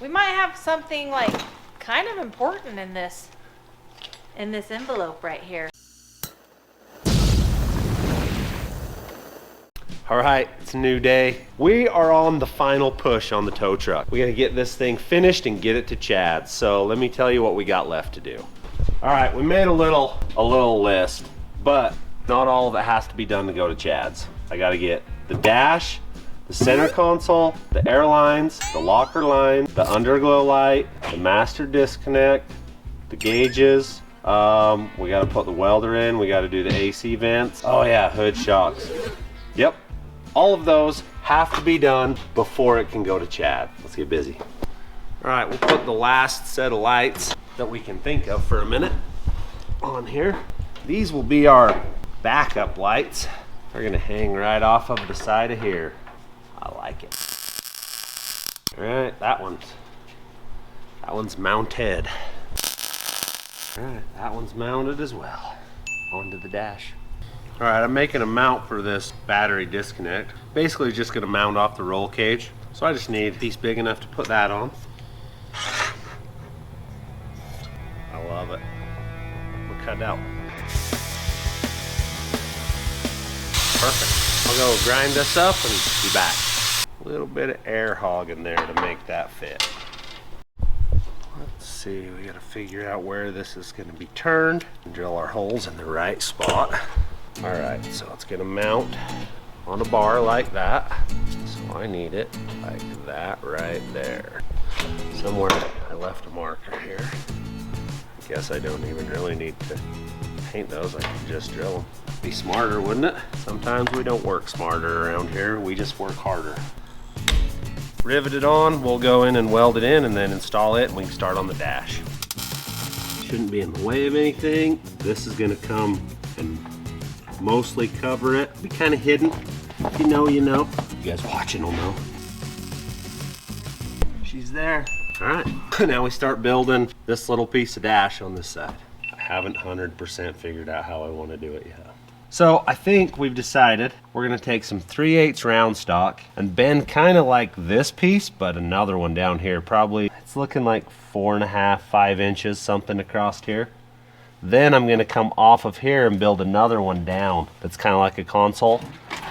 We might have something like kind of important in this envelope right here. All right, it's a new day. We are on the final push on the tow truck. We gotta get this thing finished and get it to Chad. So let me tell you what we got left to do. All right, we made a little list, but not all of it has to be done to go to Chad's. I gotta get the dash, the center console, the air lines, the locker line, the underglow light, the master disconnect, the gauges. We gotta put the welder in. We gotta do the AC vents. Oh yeah, hood shocks. Yep. All of those have to be done before it can go to Chad. Let's get busy. All right, we'll put the last set of lights that we can think of for a minute on here. These will be our backup lights. They're gonna hang right off of the side of here. I like it. All right, that one's mounted. All right, that one's mounted as well. Onto the dash. All right, I'm making a mount for this battery disconnect. Basically just gonna mount off the roll cage. So I just need a piece big enough to put that on. I love it. We'll cut it out. Perfect. I'll go grind this up and be back. A little bit of air hog in there to make that fit. Let's see, we gotta figure out where this is gonna be turned and drill our holes in the right spot. All right, so it's gonna mount on a bar like that. So I need it like that right there. Somewhere I left a marker here. I guess I don't even really need to paint those. I can just drill them. Be smarter, wouldn't it? Sometimes we don't work smarter around here. We just work harder. Rivet it on, we'll go in and weld it in and then install it and we can start on the dash. Shouldn't be in the way of anything. This is gonna come and mostly cover it. Be kind of hidden. If you know, you know. You guys watching will know. She's there. All right, now we start building this little piece of dash on this side. I haven't 100% figured out how I want to do it yet. So I think we've decided we're gonna take some 3/8 round stock and bend kind of like this piece, but another one down here. Probably, it's looking like 4.5, 5 inches, something across here. Then I'm gonna come off of here and build another one down that's kind of like a console.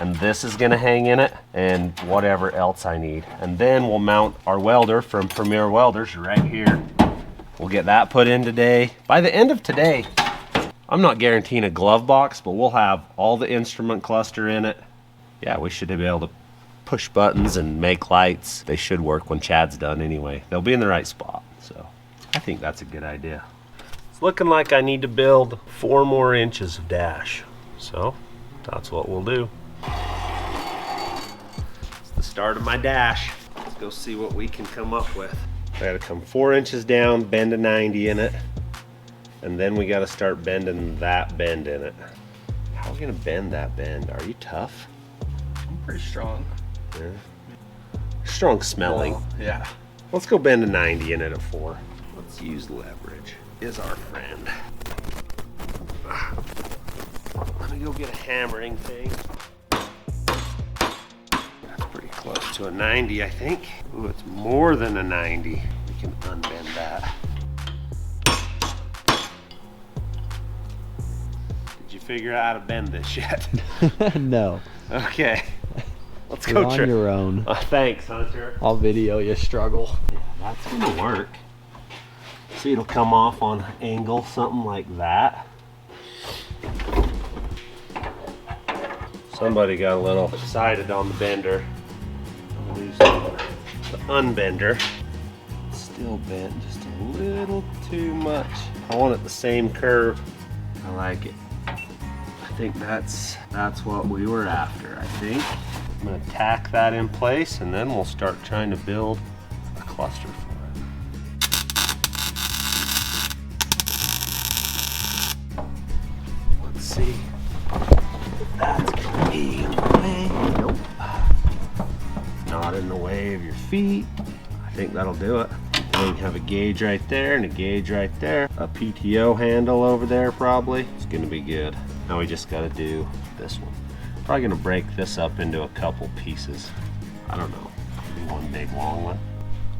And this is gonna hang in it and whatever else I need. And then we'll mount our welder from Premier Welders right here. We'll get that put in today. By the end of today, I'm not guaranteeing a glove box, but we'll have all the instrument cluster in it. Yeah, we should be able to push buttons and make lights. They should work when Chad's done anyway. They'll be in the right spot, so I think that's a good idea. It's looking like I need to build 4 more inches of dash. So that's what we'll do. It's the start of my dash. Let's go see what we can come up with. I gotta come 4 inches down, bend a 90 in it, and then we gotta start bending that bend in it. How are we gonna bend that bend? Are you tough? I'm pretty strong. Yeah. Strong smelling. Well, yeah. Let's go bend a 90 in it at 4. Let's use leverage. Is our friend. Let me go get a hammering thing. That's pretty close to a 90, I think. Ooh, it's more than a 90. We can unbend that. Did you figure out how to bend this yet? No. Okay. Let's You're go on your own. Thanks, Hunter. I'll video you struggle. Yeah, that's gonna work. See, it'll come off on an angle, something like that. Somebody got a little excited on the bender. I'm using the unbender. It's still bent just a little too much. I want it the same curve. I like it. I think that's what we were after, I think. I'm gonna tack that in place and then we'll start trying to build a cluster for it. Let's see if that's gonna be in the way. Nope. Not in the way of your feet. I think that'll do it. And you have a gauge right there and a gauge right there. A PTO handle over there probably. It's gonna be good. Now we just gotta do this one. Probably gonna break this up into a couple pieces. I don't know, maybe one big long one.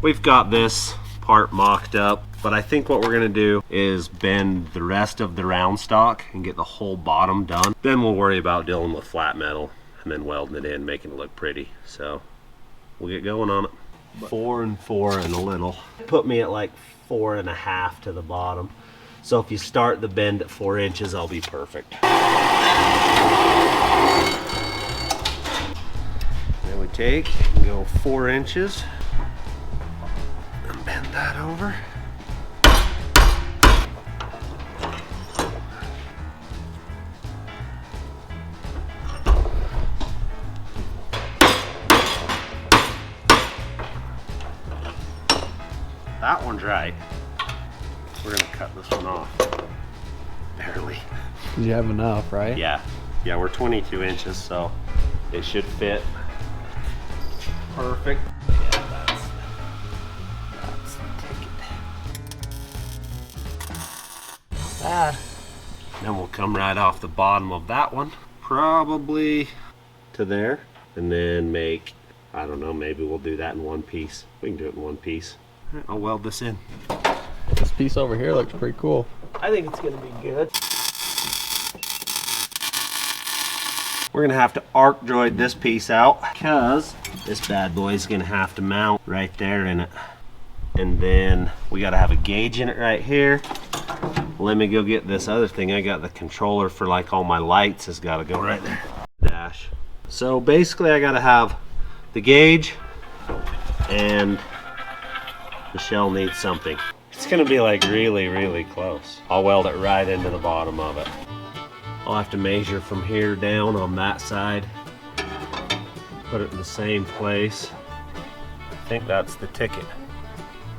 we've got this part mocked up, but I think what we're gonna do is bend the rest of the round stock and get the whole bottom done. Then we'll worry about dealing with flat metal and then welding it in, making it look pretty. So we'll get going on it. 4 and 4 and a little. Put me at like 4.5 to the bottom. So if you start the bend at 4 inches, I'll be perfect. Then we take and go 4 inches and bend that over. That one's right. We're gonna cut this one off. Barely. You have enough, right? Yeah. Yeah, we're 22 inches, so it should fit perfect. Yeah, that's the ticket. Bad. Then we'll come right off the bottom of that one, probably to there, and then make, I don't know, maybe we'll do that in one piece. We can do it in one piece. All right, I'll weld this in. This piece over here looks pretty cool. I think it's gonna be good. We're gonna have to arc joint this piece out because this bad boy is gonna have to mount right there in it. And then we gotta have a gauge in it right here. Let me go get this other thing. I got the controller for like all my lights has gotta go right there. Dash. So basically I gotta have the gauge and Michelle needs something. It's gonna be like really, really close. I'll weld it right into the bottom of it. I'll have to measure from here down on that side. Put it in the same place. I think that's the ticket.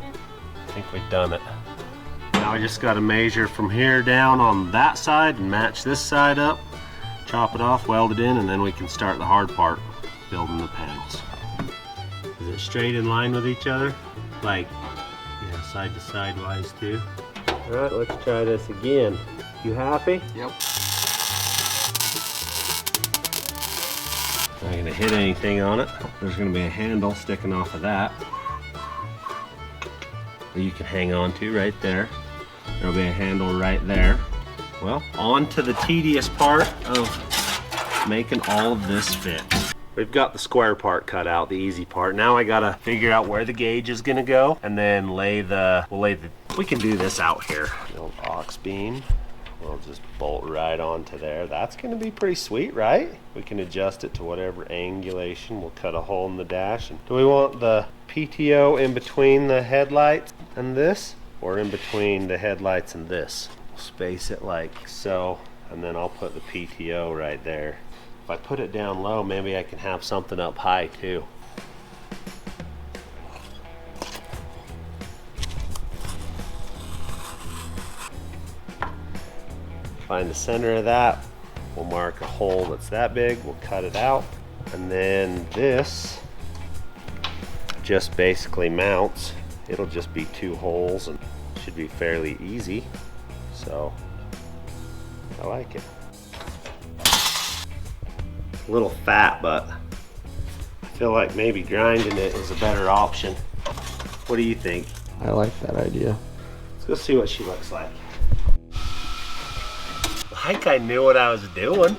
I think we've done it. Now I just gotta measure from here down on that side and match this side up. Chop it off, weld it in, and then we can start the hard part, building the panels. Is it straight in line with each other? Like, yeah, side to side wise too. All right, let's try this again. You happy? Yep. Not gonna hit anything on it. There's gonna be a handle sticking off of that you can hang on to right there. There'll be a handle right there. Well, on to the tedious part of making all of this fit. We've got the square part cut out, the easy part. Now I gotta figure out where the gauge is gonna go and then we can do this out here. The old ox beam. We'll just bolt right onto there. That's gonna be pretty sweet, right? We can adjust it to whatever angulation. We'll cut a hole in the dash. And do we want the PTO in between the headlights and this, or in between the headlights and this? We'll space it like so, and then I'll put the PTO right there. If I put it down low, maybe I can have something up high too. Find the center of that. We'll mark a hole that's that big. We'll cut it out. And then this just basically mounts. It'll just be 2 holes and should be fairly easy. So I like it. A little fat, but I feel like maybe grinding it is a better option. What do you think? I like that idea. Let's go see what she looks like. Like I knew what I was doing.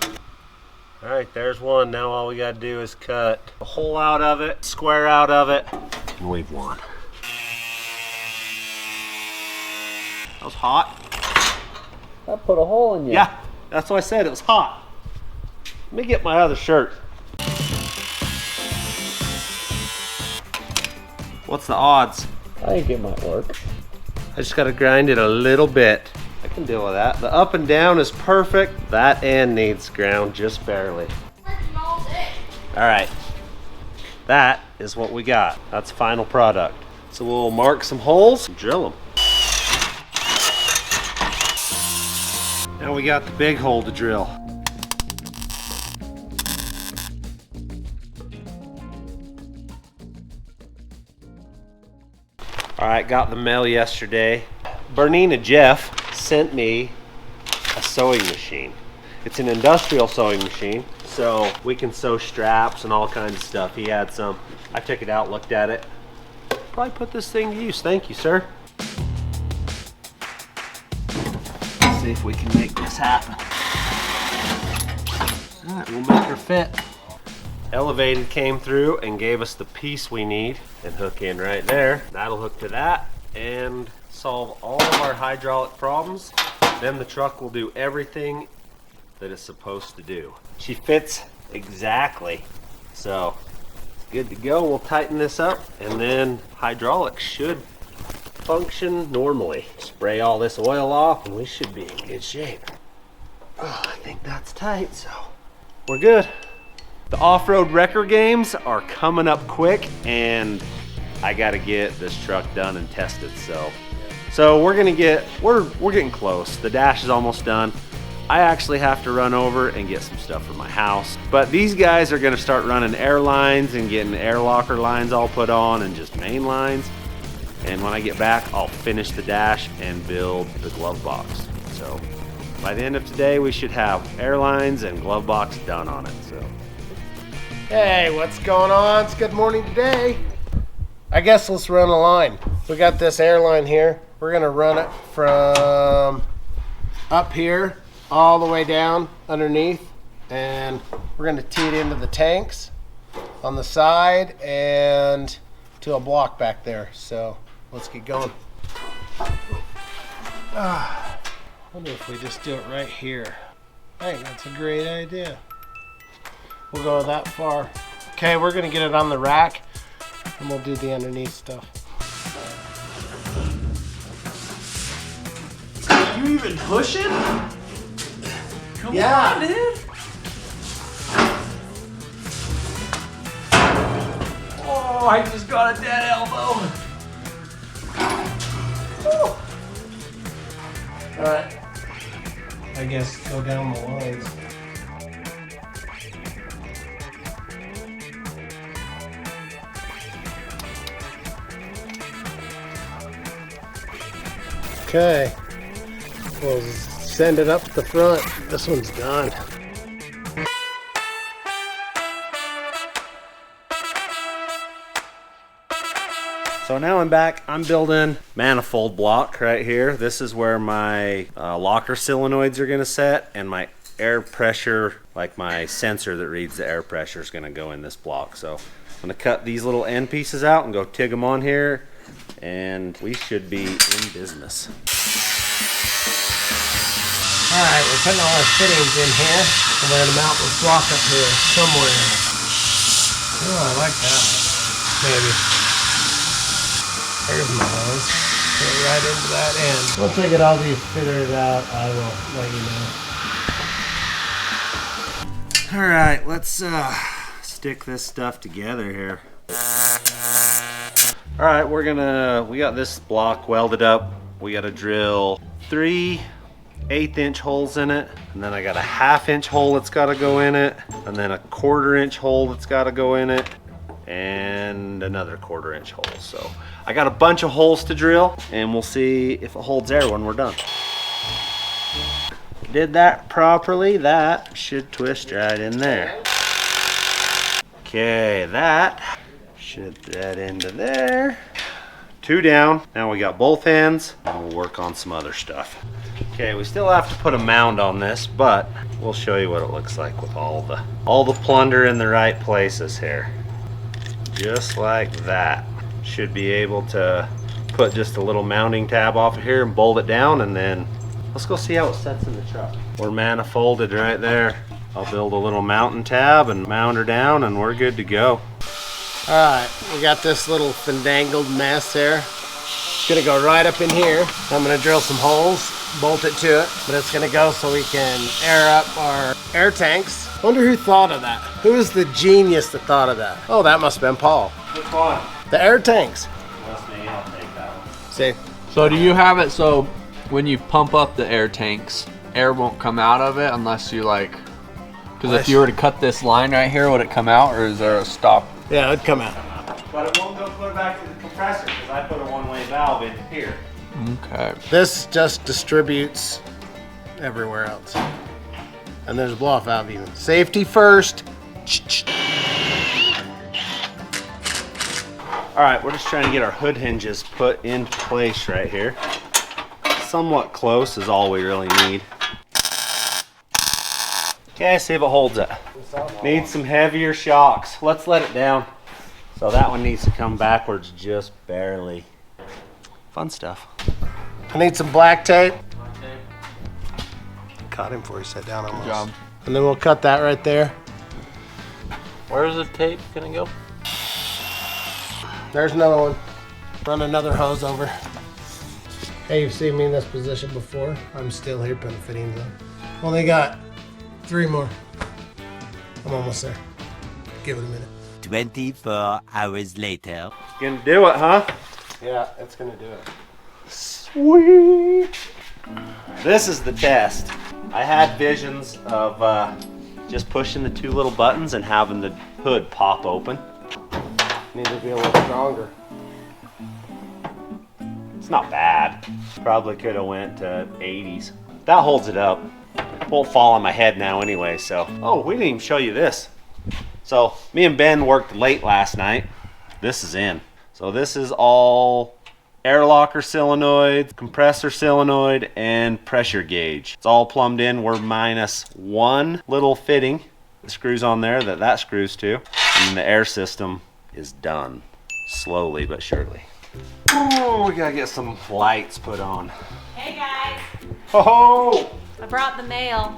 All right, there's one. Now all we gotta do is cut a hole out of it, square out of it, and we've won. That was hot. That put a hole in you. Yeah, that's what I said, it was hot. Let me get my other shirt. What's the odds? I think it might work. I just gotta grind it a little bit. I can deal with that. The up and down is perfect. That end needs ground just barely. All right, that is what we got. That's final product. So we'll mark some holes and drill them. Now we got the big hole to drill. All right, got the mail yesterday. Bernina Jeff sent me a sewing machine. It's an industrial sewing machine, so we can sew straps and all kinds of stuff. He had some. I took it out, looked at it. probably put this thing to use. Thank you, sir. Let's see if we can make this happen. All right, we'll make her fit. Elevated came through and gave us the piece we need and hook in right there. That'll hook to that and solve all of our hydraulic problems. Then the truck will do everything that it's supposed to do. She fits exactly, so it's good to go. We'll tighten this up and then hydraulics should function normally. Spray all this oil off and we should be in good shape. Oh, I think that's tight, so we're good. The off-road wrecker games are coming up quick and I gotta get this truck done and tested, so we're getting close. The dash is almost done. I actually have to run over and get some stuff for my house, but these guys are gonna start running air lines and getting air locker lines all put on and just main lines. And when I get back, I'll finish the dash and build the glove box. So by the end of today, we should have airlines and glove box done on it. So. Hey, what's going on? It's good morning today. I guess let's run a line. We got this airline here. We're gonna run it from up here all the way down underneath, and we're gonna tee it into the tanks on the side and to a block back there. So let's get going. I wonder if we just do it right here. Hey, that's a great idea. We'll go that far. Okay, we're gonna get it on the rack and we'll do the underneath stuff. You even pushing? Come Yeah. on, dude. Oh, I just got a dead elbow. All right. I guess go down the lines. Okay, we'll send it up the front. This one's done. So now I'm back. I'm building manifold block right here. This is where my locker solenoids are gonna set, and my air pressure, like my sensor that reads the air pressure, is gonna go in this block. So I'm gonna cut these little end pieces out and go TIG them on here, and we should be in business. All right, we're putting all our fittings in here, and we're gonna mount this block up here somewhere. Oh, I like that. Maybe. There's my hose. Put it right into that end. Once I get all these figured out, I will let you know. All right, let's stick this stuff together here. All right, we got this block welded up. We got to drill 3 1/8-inch holes in it, and then I got a 1/2-inch hole that's got to go in it, and then a 1/4-inch hole that's got to go in it, and another 1/4-inch hole. So I got a bunch of holes to drill, and we'll see if it holds air when we're done. Did that properly, that should twist right in there. Okay, that should that into there. 2 down. Now we got both ends, and we'll work on some other stuff. Okay, we still have to put a mound on this, but we'll show you what it looks like with all the plunder in the right places here. Just like that. Should be able to put just a little mounting tab off of here and bolt it down, and then let's go see how it sets in the truck. We're manifolded right there. I'll build a little mounting tab and mount her down, and we're good to go. All right, we got this little fandangled mess there. It's gonna go right up in here. I'm gonna drill some holes, bolt it to it, but it's gonna go so we can air up our air tanks. Wonder who thought of that? Who was the genius that thought of that? Oh, that must have been Paul. Which one? The air tanks. That's me, I'll take that one. See? So do you have it so when you pump up the air tanks, air won't come out of it unless you like, because if you were to cut this line right here, would it come out, or is there a stop? Yeah, it'd come out. But it won't go put it back to the compressor because I put a one-way valve in here. Okay. This just distributes everywhere else. And there's a blow-off valve even. Safety first. All All right, we're just trying to get our hood hinges put into place right here. Somewhat close is all we really need. Okay, see if it holds it. Needs some heavier shocks. Let's let it down. So that one needs to come backwards just barely. Fun stuff. I need some black tape. Caught him before he sat down almost. Good job. And then we'll cut that right there. Where's the tape gonna go? There's another one. Run another hose over. Hey, you've seen me in this position before. I'm still here putting fittings on. Only got 3 more. I'm almost there. Give it a minute. 24 hours later. Gonna do it, huh? Yeah, it's gonna do it. Sweet. This is the test. I had visions of just pushing the 2 little buttons and having the hood pop open. Need to be a little stronger. It's not bad. Probably could have went to 80s. That holds it up. Won't fall on my head now anyway, so. Oh, we didn't even show you this. So me and Ben worked late last night. This is in. So this is all air locker solenoid, compressor solenoid, and pressure gauge. It's all plumbed in. We're minus 1 little fitting. The screws on there that screws to. And the air system is done. Slowly but surely. Oh, we gotta get some lights put on. Hey guys, Oh! I brought the mail.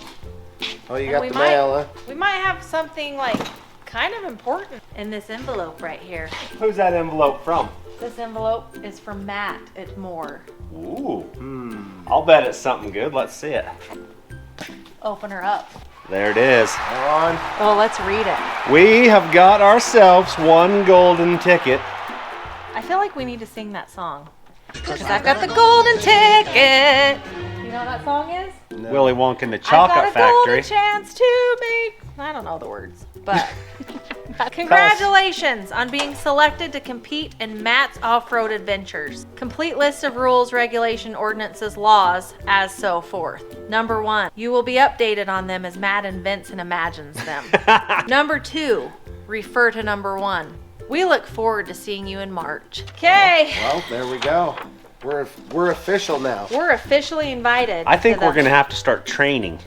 Oh, you And got we the might- mail, huh? We might have something like kind of important in this envelope right here. Who's that envelope from? This envelope is from Matt at Moore. Ooh. I'll bet it's something good. Let's see it. Open her up. There it is. On. Oh, let's read it. We have got ourselves 1 golden ticket. I feel like we need to sing that song. 'Cause I got the golden ticket. You know what that song is? Willy Wonka and the I Chocolate got a Factory. golden chance to make. I don't know the words, but congratulations on being selected to compete in Matt's off-road adventures. Complete list of rules, regulation, ordinances, laws, as so forth. Number 1, you will be updated on them as Matt invents and imagines them. Number 2, refer to number 1. We look forward to seeing you in March. Okay, Well, there we go. We're official now. we're officially invited. I think to the- we're gonna have to start training.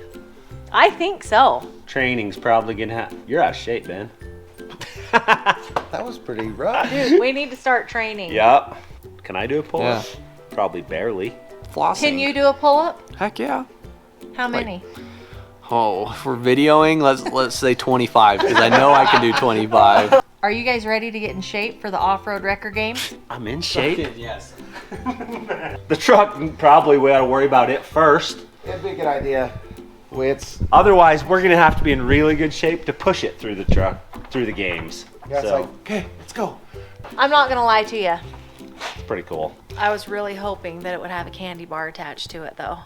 I think so. Training's probably gonna happen. You're out of shape, Ben. That was pretty rough. Dude, we need to start training. Yup. Can I do a pull-up? Yeah. Probably barely. Flossing. Can you do a pull-up? Heck yeah. How many? Oh, if we're videoing, let's say 25, because I know I can do 25. Are you guys ready to get in shape for the off-road record games? I'm in shape. Yes. The truck, probably we ought to worry about it first. It'd be a good idea. Otherwise, we're gonna have to be in really good shape to push it through the truck, through the games. Yeah, it's So, like, okay, let's go. I'm not gonna lie to you. it's pretty cool. I was really hoping that it would have a candy bar attached to it, though.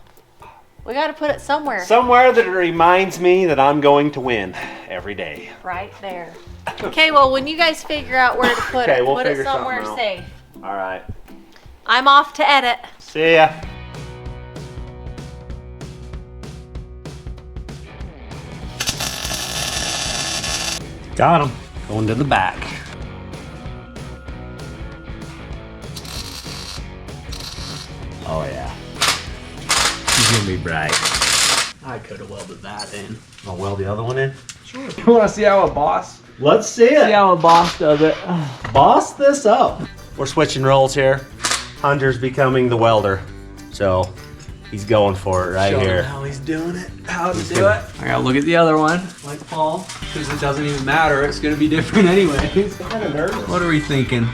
We got to put it somewhere. Somewhere that it reminds me that I'm going to win every day. Right there. Okay, well, when you guys figure out where to put Okay, it, we'll put it figure something somewhere out. safe. All right. I'm off to edit. See ya. Got him. Going to the back. Oh yeah. He's gonna be bright. I could have welded that in. I'll weld the other one in. You want to see how a boss? Let's see See it. how a boss does it. Boss this up. We're switching roles here. Hunter's becoming the welder. So he's going for it right Showing here. how he's doing it, how to He's do gonna- it. I gotta look at the other one, like Paul, because it doesn't even matter. It's gonna be different anyways. Kind of nervous. What are we thinking?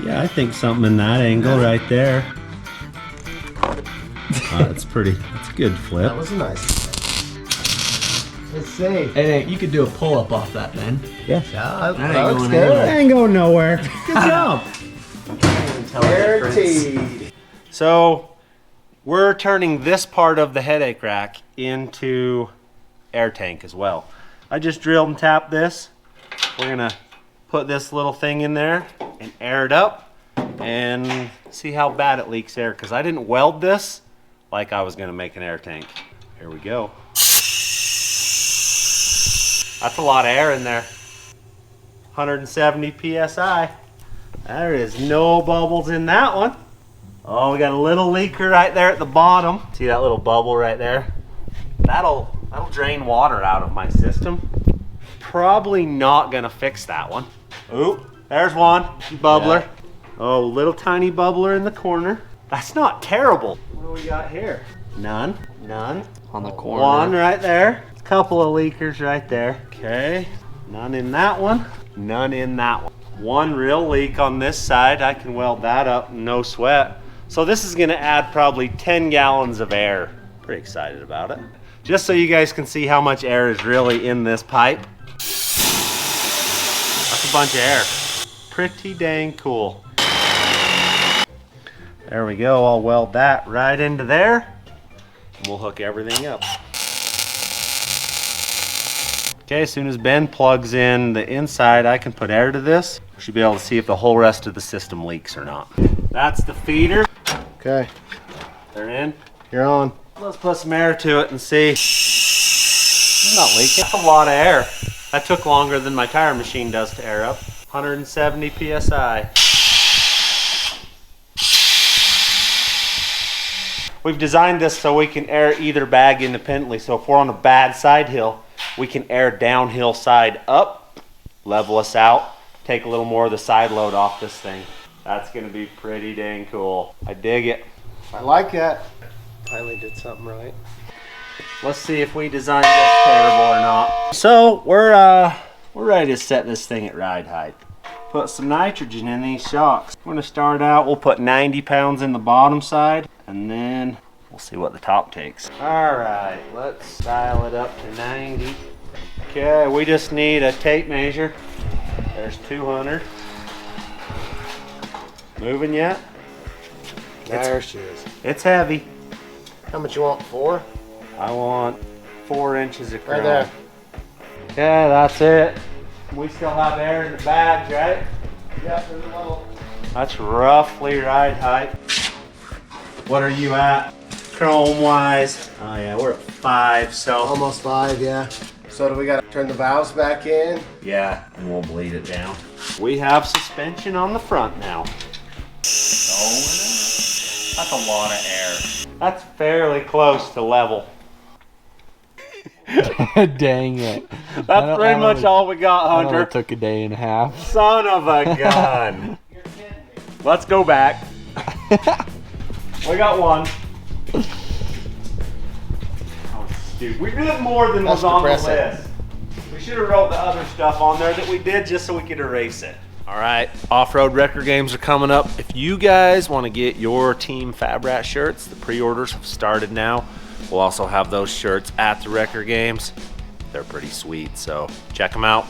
Yeah, I think something in that angle right there. That's pretty. That's a good flip. That was nice. Let's see. Hey, you could do a pull-up off that then. Yeah, That that ain't looks going good. anywhere. Ain't going nowhere. Good job. Guaranteed. So we're turning this part of the headache rack into air tank as well. I just drilled and tapped this. We're gonna put this little thing in there and air it up and see how bad it leaks air, because I didn't weld this like I was gonna make an air tank. Here we go. That's a lot of air in there. 170 PSI. There is no bubbles in that one. Oh, we got a little leaker right there at the bottom. See that little bubble right there? That'll drain water out of my system. Probably not gonna fix that one. Ooh, there's one bubbler. Yeah. Oh, little tiny bubbler in the corner. That's not terrible. What do we got here? None. On the corner. One right there. A couple of leakers right there. Okay. None in that one. None in that one. One real leak on this side. I can weld that up, no sweat. So this is gonna add probably 10 gallons of air. Pretty excited about it. Just so you guys can see how much air is really in this pipe. That's a bunch of air. Pretty dang cool. There we go, I'll weld that right into there. And we'll hook everything up. Okay, as soon as Ben plugs in the inside, I can put air to this. We should be able to see if the whole rest of the system leaks or not. That's the feeder. Okay, They're in. you're on. Let's put some air to it and see. It's not leaking. That's a lot of air. That took longer than my tire machine does to air up. 170 PSI. We've designed this so we can air either bag independently. So if we're on a bad side hill, we can air downhill side up, level us out, take a little more of the side load off this thing. That's gonna be pretty dang cool. I dig it. I like that. Finally did something right. Let's see if we designed this terrible or not. So we're ready to set this thing at ride height. Put some nitrogen in these shocks. We're gonna start out, we'll put 90 pounds in the bottom side, and then we'll see what the top takes. All right, let's dial it up to 90. Okay, we just need a tape measure. There's 200. Moving yet? There she is. It's heavy. How much you want? 4? I want 4 inches of Right chrome. there. Okay, that's it. We still have air in the bags, right? Yep, there's a little. That's roughly ride height. What are you at, chrome-wise? Oh yeah, we're at 5, so. Almost 5, yeah. So do we gotta turn the valves back in? Yeah, and we'll bleed it down. We have suspension on the front now. Oh, that's a lot of air. That's fairly close to level. Dang it. That's pretty much all we got, It Hunter. took a day and a half. Son of a gun. Let's go back. We got one. Oh, stupid. We did more than was on the list. We should have wrote the other stuff on there that we did just so we could erase it. All right, off-road record games are coming up. If you guys want to get your Team Fab Rat shirts, the pre-orders have started now. We'll also have those shirts at the record games. They're pretty sweet, so check them out.